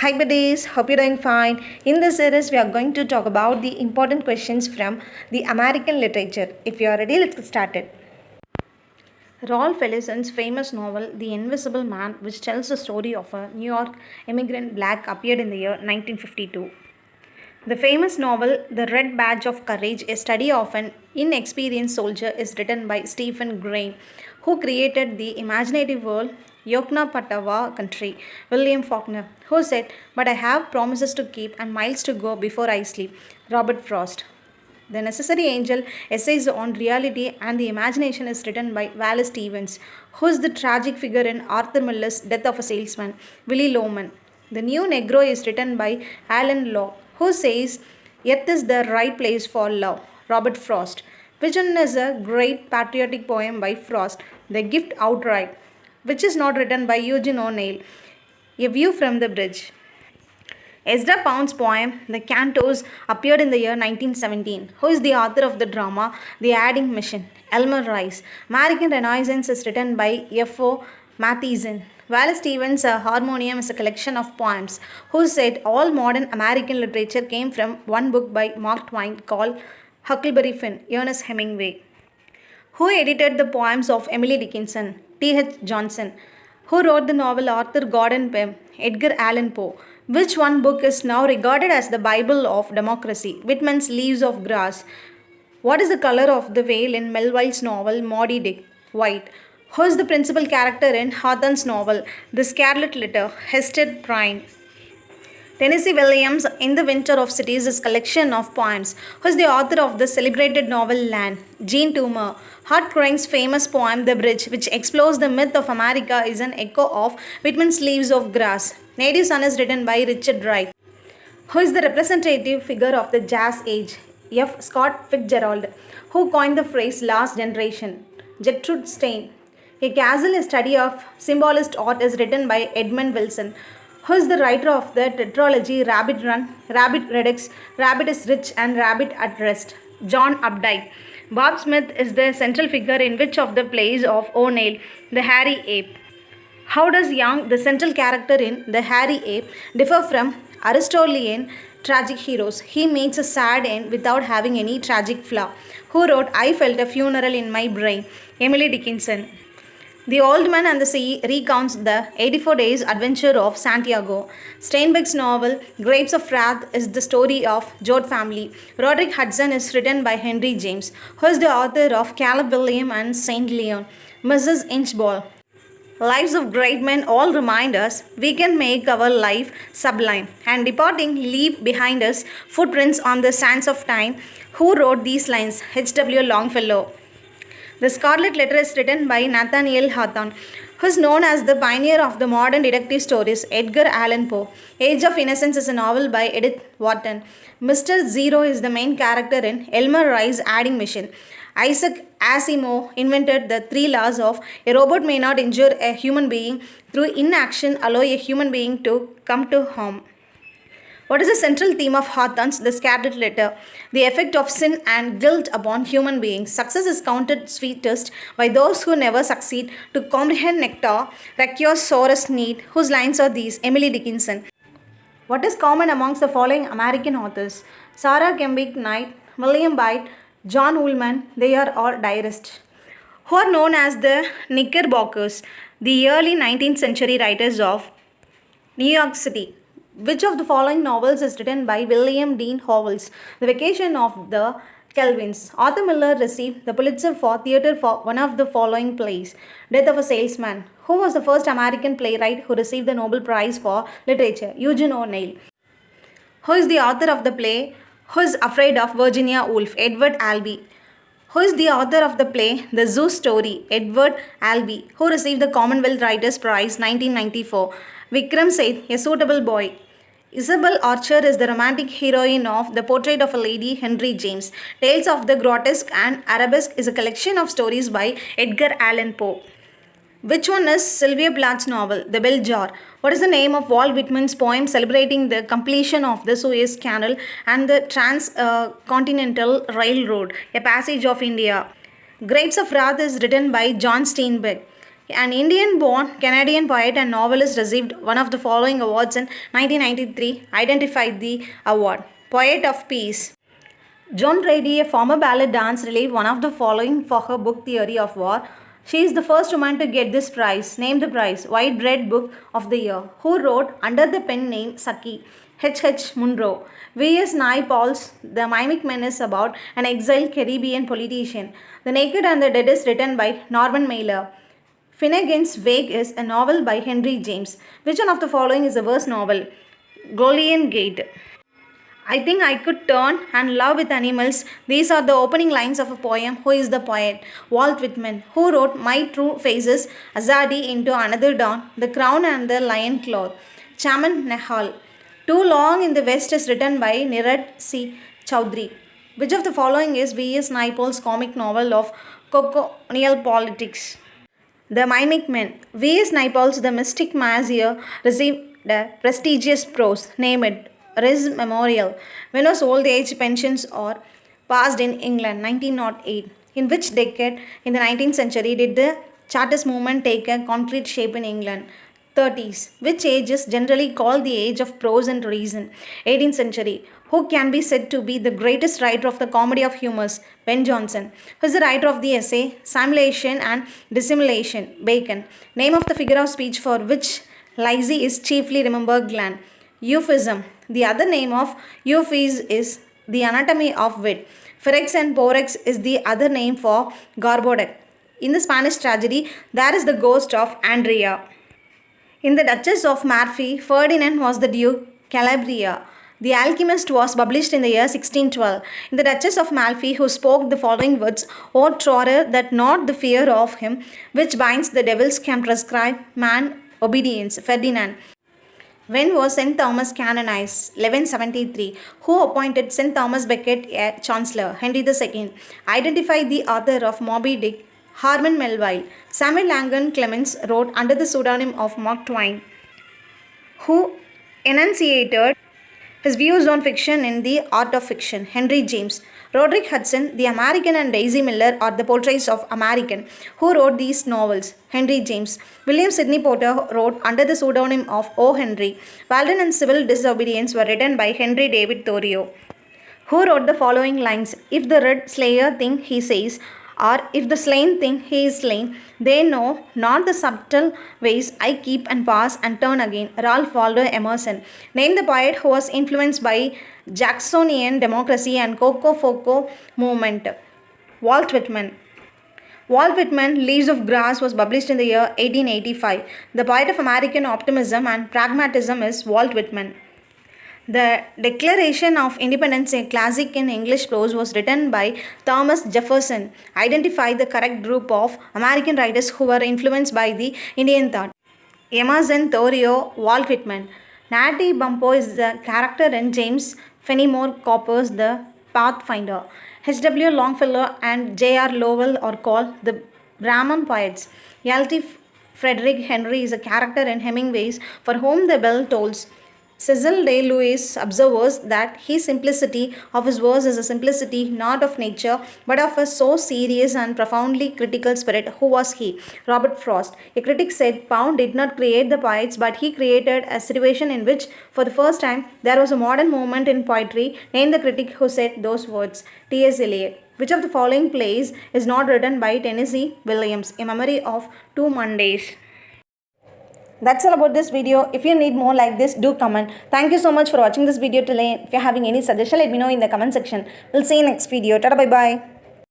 Hi buddies, hope you're doing fine. In this series, we are going to talk about the important questions from the American literature. If you are ready, let's get started. Ralph Ellison's famous novel, The Invisible Man, which tells the story of a New York immigrant black, appeared in the year 1952. The famous novel, The Red Badge of Courage, a study of an inexperienced soldier, is written by Stephen Graham, who created the imaginative world Yoknapatawpha country, William Faulkner, who said, "But I have promises to keep and miles to go before I sleep," Robert Frost. The Necessary Angel, essays on reality and the imagination, is written by Wallace Stevens, who is the tragic figure in Arthur Miller's Death of a Salesman, Willy Loman. The New Negro is written by Alan Law, who says, "Earth is the right place for love," Robert Frost. Pigeon is a great patriotic poem by Frost, The Gift Outright, which is not written by Eugene O'Neill, A View from the Bridge. Ezra Pound's poem, The Cantos, appeared in the year 1917. Who is the author of the drama, The Adding Mission? Elmer Rice. American Renaissance is written by F.O. Matheson. Wallace Stevens' A Harmonium is a collection of poems. Who said all modern American literature came from one book by Mark Twain called Huckleberry Finn, Ernest Hemingway. Who edited the poems of Emily Dickinson? T.H. Johnson. Who wrote the novel Arthur Gordon Pym? Edgar Allan Poe. Which one book is now regarded as the Bible of democracy? Whitman's Leaves of Grass. What is the color of the whale in Melville's novel Moby Dick? White. Who is the principal character in Hawthorne's novel The Scarlet Letter? Hester Prynne. Tennessee Williams' In the Winter of Cities is a collection of poems. Who is the author of the celebrated novel Land? Jean Toomer. Hart Crane's famous poem The Bridge, which explores the myth of America, is an echo of Whitman's Leaves of Grass. Native Son is written by Richard Wright. Who is the representative figure of the Jazz Age? F. Scott Fitzgerald. Who coined the phrase Last Generation? Gertrude Stein. A Castle, a study of symbolist art, is written by Edmund Wilson. Who is the writer of the tetralogy Rabbit Run, Rabbit Redux, Rabbit is Rich, and Rabbit at Rest? John Updike. Bob Smith is the central figure in which of the plays of O'Neill, The Hairy Ape? How does Young, the central character in The Hairy Ape, differ from Aristotelian tragic heroes? He makes a sad end without having any tragic flaw. Who wrote I Felt a Funeral in My Brain? Emily Dickinson. The Old Man and the Sea recounts the 84 days adventure of Santiago. Steinbeck's novel Grapes of Wrath is the story of Joad family. Roderick Hudson is written by Henry James, who is the author of Caleb William and Saint Leon. Mrs. Inchbald. Lives of great men all remind us we can make our life sublime, and departing leave behind us footprints on the sands of time. Who wrote these lines? H.W. Longfellow. The Scarlet Letter is written by Nathaniel Hawthorne, who is known as the pioneer of the modern detective stories. Edgar Allan Poe. Age of Innocence is a novel by Edith Wharton. Mr. Zero is the main character in Elmer Rice's Adding Mission. Isaac Asimov invented the three laws of a robot may not injure a human being, through inaction allow a human being to come to harm. What is the central theme of Hawthorne's The Scarlet Letter? The effect of sin and guilt upon human beings. Success is counted sweetest by those who never succeed to comprehend nectar, Recio's sorest need. Whose lines are these? Emily Dickinson. What is common amongst the following American authors? Sarah Kembick Knight, William Byte, John Woolman. They are all diarists. Who are known as the Knickerbockers, the early 19th century writers of New York City. Which of the following novels is written by William Dean Howells? The Vacation of the Kelvins. Arthur Miller received the Pulitzer for Theatre for one of the following plays. Death of a Salesman. Who was the first American playwright who received the Nobel Prize for Literature? Eugene O'Neill. Who is the author of the play Who is Afraid of Virginia Woolf? Edward Albee. Who is the author of the play The Zoo Story? Edward Albee. Who received the Commonwealth Writers' Prize 1994? Vikram Seth, A Suitable Boy. Isabel Archer is the romantic heroine of The Portrait of a Lady, Henry James. Tales of the Grotesque and Arabesque is a collection of stories by Edgar Allan Poe. Which one is Sylvia Plath's novel, The Bell Jar? What is the name of Walt Whitman's poem celebrating the completion of the Suez Canal and the Transcontinental Railroad, A Passage of India? Grapes of Wrath is written by John Steinbeck. An Indian-born Canadian poet and novelist received one of the following awards in 1993. Identify the award. Poet of Peace. Joan Brady, a former ballet dancer, received one of the following for her book Theory of War. She is the first woman to get this prize. Name the prize. White Bread Book of the Year. Who wrote under the pen name Saki? H. Munro. V.S. Naipaul's The Mimic Men is about an exiled Caribbean politician. The Naked and the Dead is written by Norman Mailer. Finnegan's Wake is a novel by Henry James. Which one of the following is a verse novel? Golian Gate. I think I could turn and love with animals. These are the opening lines of a poem. Who is the poet? Walt Whitman. Who wrote My True Faces, Azadi into Another Dawn, The Crown and the Lion Cloth? Chaman Nehal. Too Long in the West is written by Nirad C. Chowdhury. Which of the following is V.S. Naipaul's comic novel of colonial politics? The Mimic Men. V.S. Naipaul's The Mystic Mazir received a prestigious prize. Name it. Riz Memorial. When was old age pensions or passed in England? 1908. In which decade in the 19th century did the Chartist movement take a concrete shape in England? 30s. Which age is generally called the age of prose and reason? 18th century. Who can be said to be the greatest writer of the comedy of humors? Ben Jonson. Who is the writer of the essay Simulation and Dissimulation? Bacon. Name of the figure of speech for which Lizzie is chiefly remembered? Glenn. Euphemism. The other name of euphemism is the anatomy of wit. Ferex and Porex is the other name for Garbodek. In the Spanish tragedy, there is the ghost of Andrea. In the Duchess of Malfi, Ferdinand was the Duke Calabria. The Alchemist was published in the year 1612. In the Duchess of Malfi, who spoke the following words, O terror that not the fear of him which binds the devils can prescribe man obedience. Ferdinand. When was St. Thomas canonized? 1173. Who appointed St. Thomas Becket a chancellor? Henry II. Identify the author of Moby Dick. Herman Melville. Samuel Langham Clemens wrote under the pseudonym of Mark Twain. Who enunciated his views on fiction in The Art of Fiction? Henry James. Roderick Hudson, The American and Daisy Miller are the portraits of American. Who wrote these novels? Henry James. William Sidney Porter wrote under the pseudonym of O. Henry. Walden and Civil Disobedience were written by Henry David Thoreau. Who wrote the following lines? If the red slayer think he says, or if the slain think he is slain, they know not the subtle ways I keep and pass and turn again. Ralph Waldo Emerson. Name the poet who was influenced by Jacksonian democracy and Rococo movement. Walt Whitman. Walt Whitman, Leaves of Grass was published in the year 1885. The poet of American optimism and pragmatism is Walt Whitman. The Declaration of Independence, a classic in English prose, was written by Thomas Jefferson. Identify the correct group of American writers who were influenced by the Indian thought. Emerson, Thoreau, Walt Whitman. Natty Bumppo is the character in James Fenimore Cooper's The Pathfinder. H.W. Longfellow and J.R. Lowell are called the Brahman poets. L.T. Frederick Henry is a character in Hemingway's For Whom the Bell Tolls. Cecil Day Lewis observes that his simplicity of his verse is a simplicity not of nature but of a so serious and profoundly critical spirit. Who was he? Robert Frost. A critic said Pound did not create the poets but he created a situation in which for the first time there was a modern movement in poetry. Name the critic who said those words. T.S. Eliot. Which of the following plays is not written by Tennessee Williams? A Memory of Two Mondays. That's all about this video. If you need more like this, do comment. Thank you so much for watching this video till end. If you're having any suggestion, let me know in the comment section. We'll see you next video. Tada, bye bye.